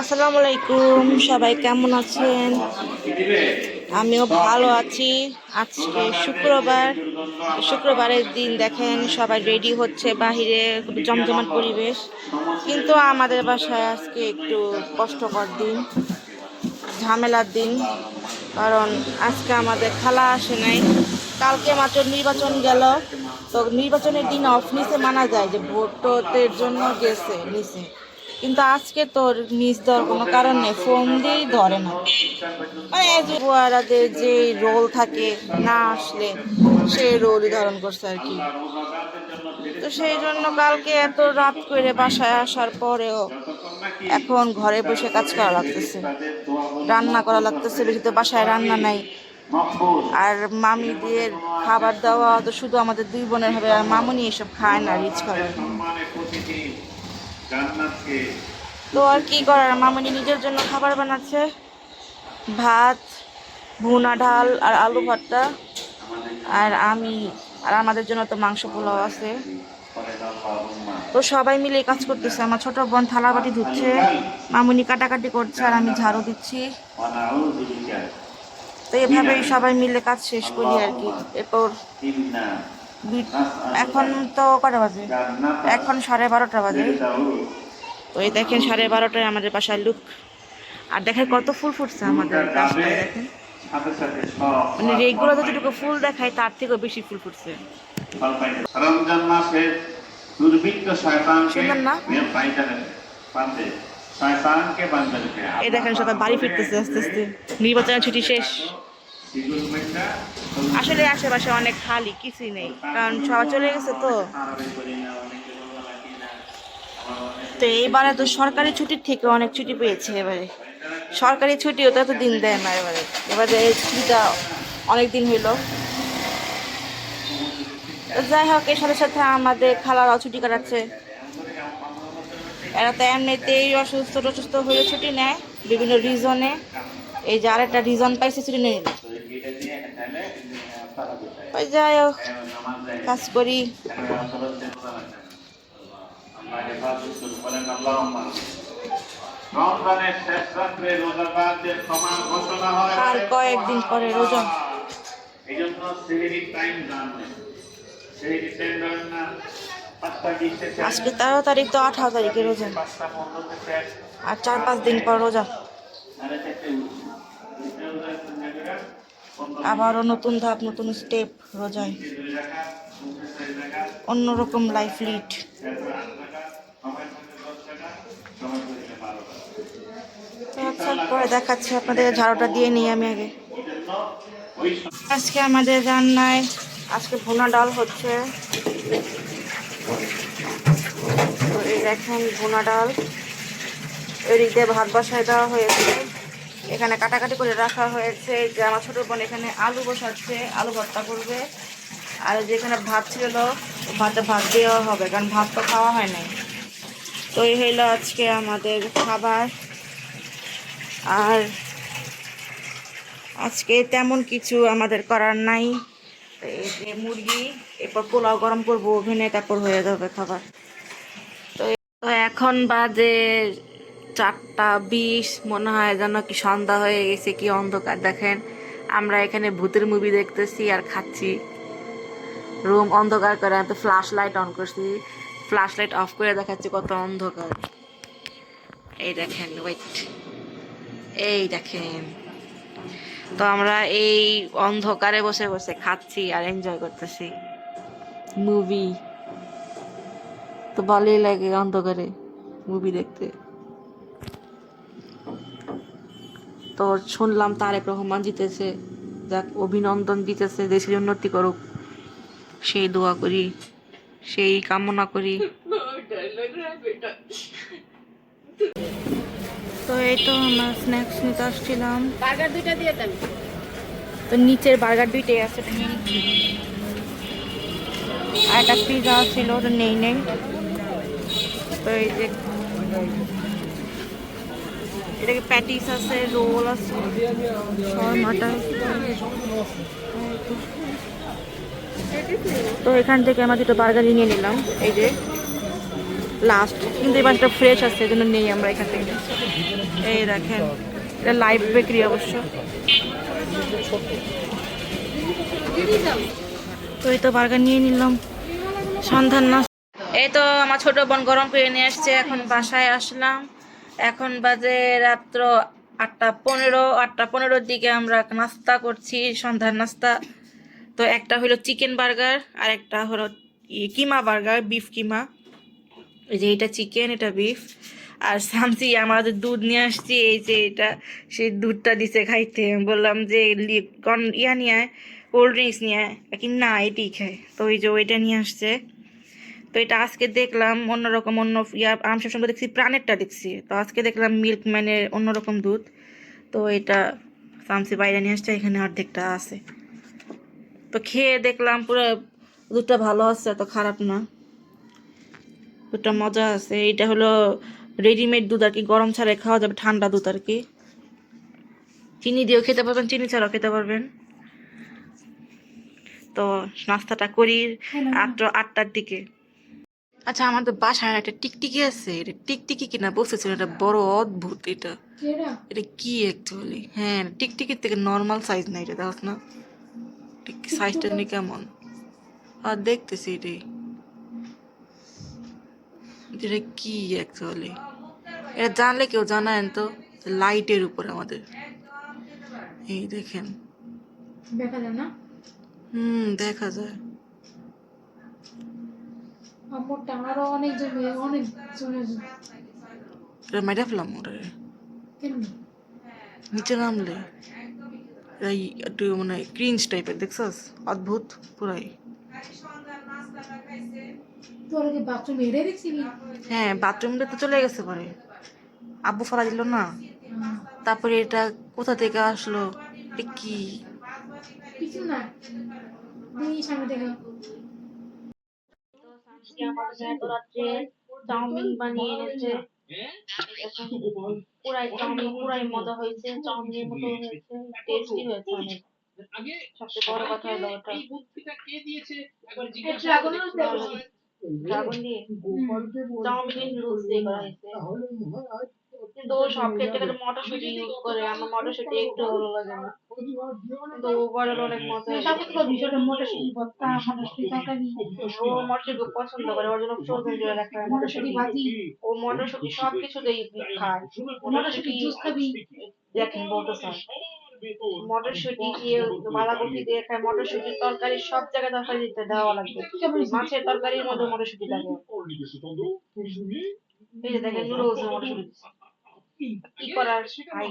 আসসালামু আলাইকুম, সবাই কেমন আছেন? আমিও ভালো আছি। আজকে শুক্রবার, শুক্রবারের দিন দেখেন সবাই রেডি হচ্ছে, বাহিরে খুব জমজমাট পরিবেশ। কিন্তু আমাদের বাসায় আজকে একটু কষ্টকর দিন, ঝামেলার দিন। কারণ আজকে আমাদের খালা আসে নাই। কালকে মাত্র নির্বাচন গেল, তো নির্বাচনের দিন অফ নিচে মানা যায় যে ভোটের জন্য গেছে নিচে, কিন্তু আজকে তোর মিস দেওয়ার কোনো কারণ নেই, ফোন দিয়েই ধরে না। মানে এই যে বুয়ারাদের যে রোল থাকে, না আসলে সেই রোলই ধারণ করছে আর কি। তো সেই জন্য কালকে এত রাত করে বাসায় আসার পরেও এখন ঘরে বসে কাজ করা লাগতেছে, রান্না করা লাগতেছে। বেশি তো বাসায় রান্না নাই। আর মামি দিয়ে খাবার দেওয়া তো শুধু আমাদের দুই বোনের হবে, আর মামুনি এসব খায় না, রিচ খাবার। তো আর কি করার, মামুনি নিজের জন্য খাবার বানাচ্ছে, ভাত, ভুনা ডাল আর আলু ভর্তা। আর আমি আর আমাদের জন্য তো মাংস পোলাও আছে। তো সবাই মিলে কাজ করতেছে। আমার ছোট বোন থালা বাটি ধুচ্ছে, মামুনি কাটাকাটি করছে, আর আমি ঝাড়ু দিচ্ছি। তো এভাবেই সবাই মিলে কাজ শেষ করি আর কি। এরপর এখন তো কটা বাজে, এখন 12:30 বাজে। তো এই দেখেন 12:30টায় আমাদের বাসায় লুক। আর দেখেন কত ফুল ফুটছে আমাদের গাছটায়, দেখেন মানে রেগুলার যতটুকু ফুল দেখায় তার থেকেও বেশি ফুল ফুটছে। রমজান মাসে দুর্বৃত্ত শয়তানকে সুন্দর না? বাঁধে, শয়তানকে বাঁধে। এই দেখেন সবাই বাড়ি ফিরতেছে আস্তে আস্তে, নির্বাচনের ছুটি শেষ। আসলে আশেপাশে অনেক খালি, কিছুই নেই, কারণ সবাই চলে গেছে। তো তো এইবারে তো সরকারি ছুটির থেকে অনেক ছুটি পেয়েছে এবারে। সরকারি ছুটিও তো এত দিন দেয় না এবারে। এবারে এই ছুটিটা অনেক দিন হইলো। যাই হোক, এর সাথে সাথে আমাদের খালারাও ছুটি কাটাচ্ছে। এরা তো এমনিতেই অসুস্থ টসুস্থ হয়ে ছুটি নেয় বিভিন্ন রিজনে। এই যে আরেকটা রিজন পাইছে, ছুটি নিয়ে নিল। ওই যাই হোক, কাজ করি। আর কয়েকদিন পরে রোজা। আজকে 13 তারিখ, তো 18 তারিখে রোজা, আর 4-5 দিন পর রোজা। আবারও নতুন ধাপ, নতুন স্টেপ রোজায়, অন্যরকম লাইফ লিড। আচ্ছা, পরে দেখাচ্ছি আপনাদের। ঝাড়ুটা দিয়ে নিই আমি আগে। আজকে আমাদের রান্নায় আজকে ভুনা ডাল হচ্ছে। তো এই দেখেন ভুনা ডাল, এদিক দিয়ে ভাত বসায় দেওয়া হয়েছে, এখানে কাটাকাটি করে রাখা হয়েছে। যে আমার ছোটো বোন এখানে আলু বসাচ্ছে, আলু ভর্তা করবে। আর যেখানে ভাত ছিল, ভাতে ভাত দেওয়া হবে, কারণ ভাত তো খাওয়া হয় নাই। তো এই হইলো আজকে আমাদের খাবার। আর আজকে তেমন কিছু আমাদের করার নাই। এই যে মুরগি, এরপর পোলাও গরম করবো ওভেনে, তারপর হয়ে যাবে খাবার। তো এখন বাজে 4:20, মনে হয় যেন কি সন্ধ্যা হয়ে গেছে, কি অন্ধকার। দেখেন আমরা এখানে ভূতের মুভি দেখতেছি আর খাচ্ছি। রুম অন্ধকার করে, আমি তো ফ্ল্যাশ লাইট অন করছি, ফ্ল্যাশ লাইট অফ করে দেখাচ্ছি কত অন্ধকার। এই দেখেন, ওয়েট, এই দেখেন। তো আমরা এই অন্ধকারে বসে বসে খাচ্ছি আর এনজয় করতেছি মুভি। তো ভালোই লাগে অন্ধকারে মুভি দেখতে। তো শুনলাম তারেক রহমান জিতেছে, যাক, অভিনন্দন দিতেছে, দেশের উন্নতি করুক, সেই দোয়া করি, সেই কামনা করি। তো এই তো আমরা স্ন্যাক্স নিতে আসছিলাম। বার্গার দুইটা দিয়ে দেন। তো নিচের বার্গার দুইটাই আছে, ওটা নিয়ে নিচ্ছি। আর একটা পিজা ছিল, ওটা নেই নেই। তো এই যে এটাকে প্যাটিস আছে, রোল আছে, শর্মাটা। তো এখান থেকে আমরা দুটো বার্গারই নিয়ে নিলাম। এই যে লাস্ট, কিন্তু এই মাছটা ফ্রেশ আছে, এই জন্য নেই আমরা এখান থেকে। এই দেখেন, এটা লাইভ বেকারি অবশ্য। তো এই তো বার্গার নিয়ে নিলাম সন্ধ্যার না। এই তো আমার ছোট বোন গরম করে নিয়ে আসছে, এখন বাসায় আসলাম। এখন বাজে রাত্র 8:15। 8:15-র দিকে আমরা নাস্তা করছি, সন্ধ্যার নাস্তা। তো একটা হলো চিকেন বার্গার আর একটা হলো কিমা বার্গার, বিফ কিমা। এই যে এটা চিকেন, এটা বিফ। আর সামসি আমাদের দুধ নিয়ে আসছি, এই যে এটা, সেই দুধটা দিছে খাইতে। আমি বললাম যে ইয়া নিয়ে আয়, কোল্ড ড্রিঙ্কস নিয়ে আয়, কিন্তু না এটাই খায়। তো ওই যে ওইটা নিয়ে আসছে। তো এটা আজকে দেখলাম অন্যরকম, আমি সবসময় দেখছি প্রাণেরটা দেখছি, তো আজকে দেখলাম মিল্কম্যানের অন্যরকম দুধ। তো এটা সামসি বাইরে নিয়ে আসছে, এখানে অর্ধেকটা আছে। তো খেয়ে দেখলাম পুরো দুধটা ভালো আছে, তো খারাপ না, দুধটা মজা আছে। এটা হলো রেডিমেড দুধ আর কি, গরম ছাড়াই খাওয়া যাবে, ঠান্ডা দুধ আর কি। চিনি দিয়েও খেতে পারবেন, চিনি ছাড়াও খেতে পারবেন। তো নাস্তাটা করি রাত্র 8টার দিকে। আচ্ছা, আমাদের বাসায় একটা টিকটিকি আছে, এটা টিকটিকি কিনা বলতেছিল, এটা বড় অদ্ভুত। এটা এটা কি অ্যাকচুয়ালি? হ্যাঁ, টিকটিকির থেকে নর্মাল সাইজ না, এটা দেখো না সাইজটা নিয়ে কেমন। আর দেখতেছি এটাই, এটা কি অ্যাকচুয়ালি, এটা জানলে কেউ জানায়েন তো। লাইটের উপর আমাদের, এই দেখেন, দেখা যায় না? দেখা যায়। আমারটা আরো অনেক জমে, অনেক জমে যায়। এটা মাইরা ফেলাম ওরে, কেমনি? নিচে নামলে এই একটু মানে ক্রিঞ্জ টাইপের, দেখছস? অদ্ভুত পুরাই। তোরা কি বাথরুম এড়ে দেখছিলি? হ্যাঁ, বাথরুমটা তো চলে গেছে পরে, আব্বু ফেলা দিল না। তারপরে এটা কোথা থেকে আসলো, এটা কি? কিছু না, তুই সামনে থেকে। চাউমিন বানিয়ে এনেছে, পুরাই চাউমিন, পুরাই মজা হয়েছে, চাউমিনের মতো হয়েছে, টেস্টি হয়েছে অনেক। সবচেয়ে বড় কথা হলো ওটা ড্রাগন দিয়ে চাউমিনের নুডলস দিয়ে করা হয়েছে। কিন্তু ও সব ক্ষেত্রে খালি মটরশুঁটি ইউজ করে, আমার মটরশুঁটি একটু ভালো লাগে না, কিন্তু ও বলে অনেক মজা হয়েছে। মটরশুঁটি ভর্তা, মটরশুঁটি তরকারি, ও মটরশুঁটি খুব পছন্দ করে, ওর জন্য ফ্রোজেন করে রাখা হয় মটরশুঁটি মটরশুঁটি। ভাজি, ও মটরশুঁটি সবকিছুতেই খায়। মটরশুঁটি জুস খাবি। দেখেন বলতেছে, মটরশুঁটি দিয়ে, বাঁধাকপি দিয়ে খায়, মটরশুঁটির তরকারি সব জায়গায় তরকারি দিতে দেওয়া লাগবে, মাছের তরকারির মধ্যে মটরশুঁটি লাগে। এই যে দেখেন নুডলস মটরশুঁটি দিচ্ছে। কি করার ভাই,